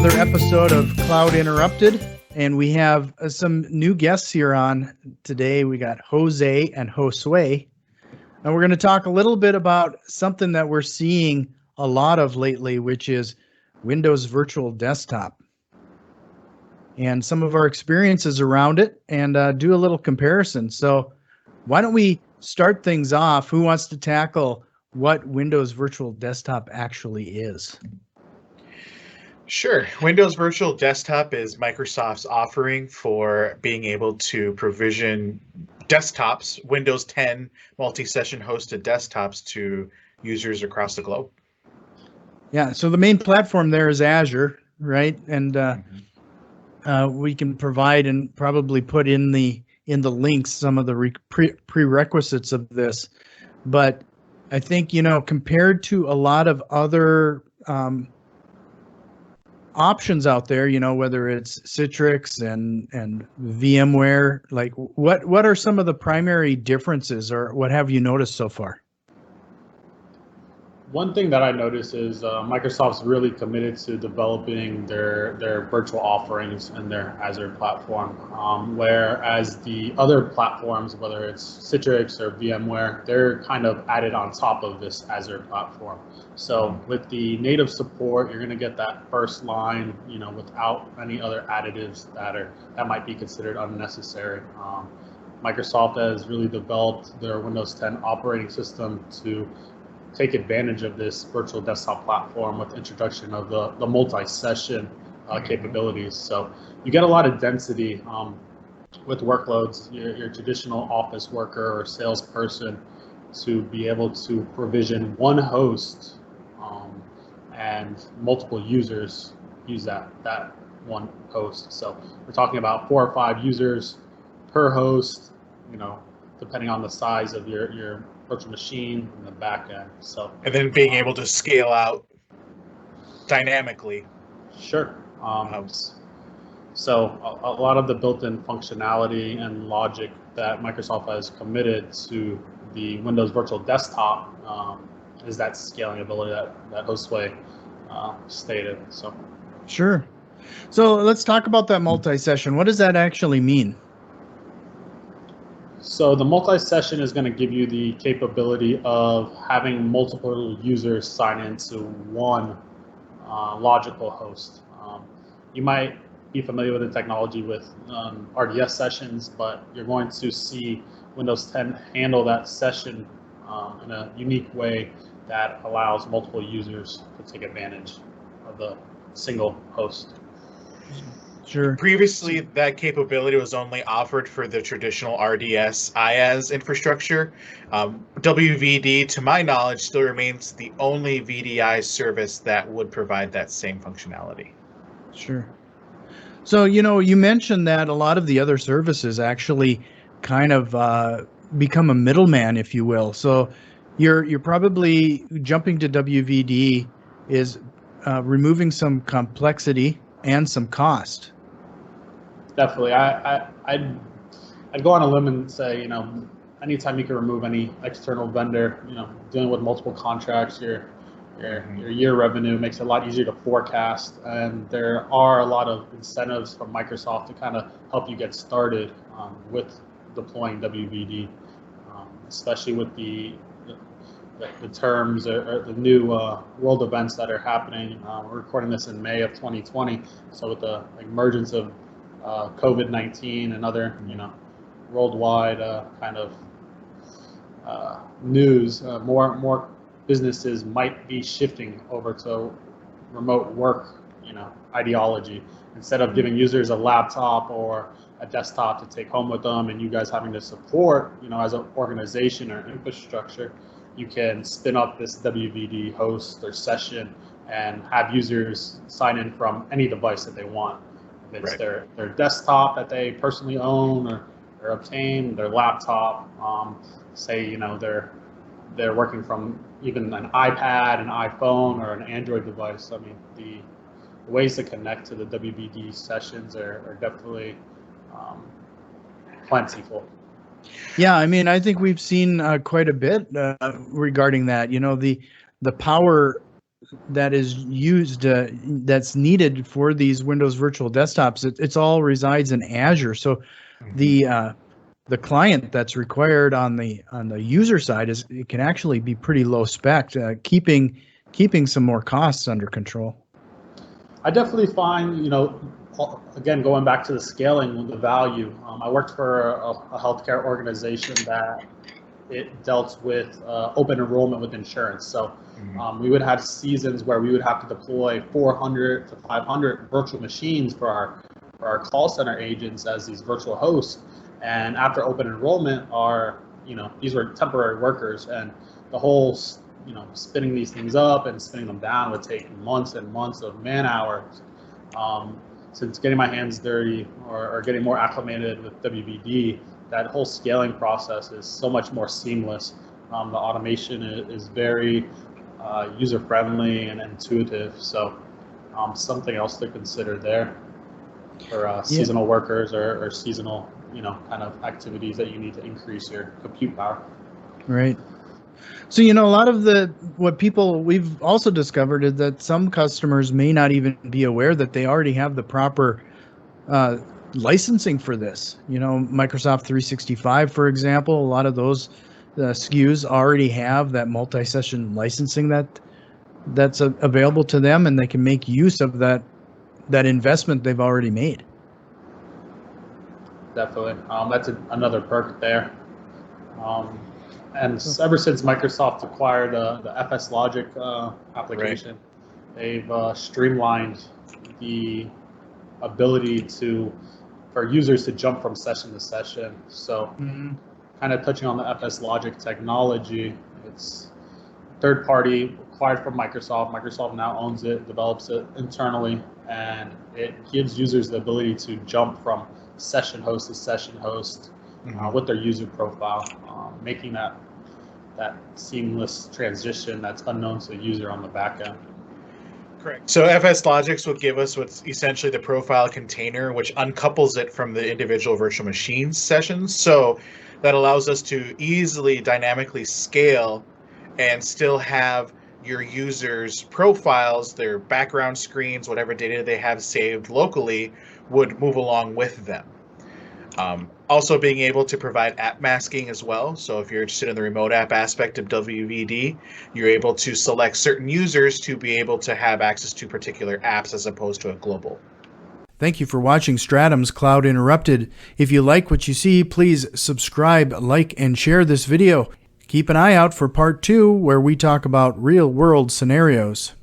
another episode of Cloud Interrupted, and we have some new guests here on today. We got Jose and Josue, and we're going to talk a little bit about something that we're seeing a lot of lately, which is Windows Virtual Desktop, and some of our experiences around it, and do a little comparison. So why don't we start things off? Who wants to tackle what Windows Virtual Desktop actually is? Sure. Windows Virtual Desktop is Microsoft's offering for being able to provision desktops, Windows 10 multi-session hosted desktops to users across the globe. Yeah, so the main platform there is Azure, right? And we can provide and probably put in the links some of the prerequisites of this. But I think, compared to a lot of other options out there, whether it's Citrix and VMware, like what are some of the primary differences, or what have you noticed so far? One thing that I noticed is Microsoft's really committed to developing their virtual offerings in their Azure platform, whereas the other platforms, whether it's Citrix or VMware, they're kind of added on top of this Azure platform. So with the native support, you're going to get that first line, without any other additives that might be considered unnecessary. Microsoft has really developed their Windows 10 operating system to take advantage of this virtual desktop platform with the introduction of the multi-session capabilities. So you get a lot of density with workloads. Your traditional office worker or salesperson to be able to provision one host and multiple users use that one host. So we're talking about 4 or 5 users per host, depending on the size of your virtual machine in the back end. So, and then being able to scale out dynamically. Sure. So a lot of the built-in functionality and logic that Microsoft has committed to the Windows Virtual Desktop is that scaling ability that Josue stated. So, sure. So let's talk about that multi-session. What does that actually mean? So the multi-session is going to give you the capability of having multiple users sign into one logical host. You might be familiar with the technology with RDS sessions, but you're going to see Windows 10 handle that session in a unique way that allows multiple users to take advantage of the single host. Sure. Previously, that capability was only offered for the traditional RDS IaaS infrastructure. WVD, to my knowledge, still remains the only VDI service that would provide that same functionality. Sure. So, you mentioned that a lot of the other services actually kind of become a middleman, if you will. So you're probably jumping to WVD is removing some complexity and some cost. Definitely. I'd go on a limb and say, anytime you can remove any external vendor, dealing with multiple contracts, your year revenue makes it a lot easier to forecast. And there are a lot of incentives from Microsoft to kind of help you get started with deploying WVD, especially with the terms or the new world events that are happening. We're recording this in May of 2020. So with the emergence of COVID-19 and other, worldwide kind of news, more businesses might be shifting over to remote work, ideology. Instead of giving users a laptop or a desktop to take home with them, and you guys having to support, as an organization or infrastructure, you can spin up this WVD host or session and have users sign in from any device that they want. If it's their desktop that they personally own or obtain, their laptop, say, they're working from even an iPad, an iPhone, or an Android device. I mean, the ways to connect to the WVD sessions are definitely plentiful. Yeah, I think we've seen quite a bit regarding that. The power that is used, that's needed for these Windows Virtual Desktops, it's all resides in Azure. So the client that's required on the user side it can actually be pretty low spec, keeping some more costs under control. I definitely find, again, going back to the scaling, the value. I worked for a healthcare organization that it dealt with open enrollment with insurance. So we would have seasons where we would have to deploy 400 to 500 virtual machines for our call center agents as these virtual hosts. And after open enrollment, these were temporary workers, and the whole spinning these things up and spinning them down would take months and months of man hours. Since getting my hands dirty or getting more acclimated with WVD, that whole scaling process is so much more seamless. The automation is very user-friendly and intuitive. So something else to consider there for seasonal workers or seasonal, kind of activities that you need to increase your compute power. Right. So, a lot of what we've also discovered is that some customers may not even be aware that they already have the proper licensing for this. Microsoft 365, for example, a lot of those SKUs already have that multi-session licensing that's available to them, and they can make use of that investment they've already made. Definitely. That's another perk there. And ever since Microsoft acquired the FS Logic application, they've streamlined the ability for users to jump from session to session. So kind of touching on the FS Logic technology, it's third party, acquired from Microsoft. Microsoft now owns it, develops it internally, and it gives users the ability to jump from session host to session host with their user profile, making that seamless transition that's unknown to the user on the back end. Correct. So FS Logics will give us what's essentially the profile container, which uncouples it from the individual virtual machine sessions. So that allows us to easily dynamically scale and still have your users' profiles, their background screens, whatever data they have saved locally would move along with them. Also being able to provide app masking as well. So if you're interested in the remote app aspect of WVD, you're able to select certain users to be able to have access to particular apps as opposed to a global. Thank you for watching Stratum's Cloud Interrupted. If you like what you see, please subscribe, like, and share this video. Keep an eye out for part 2, where we talk about real-world scenarios.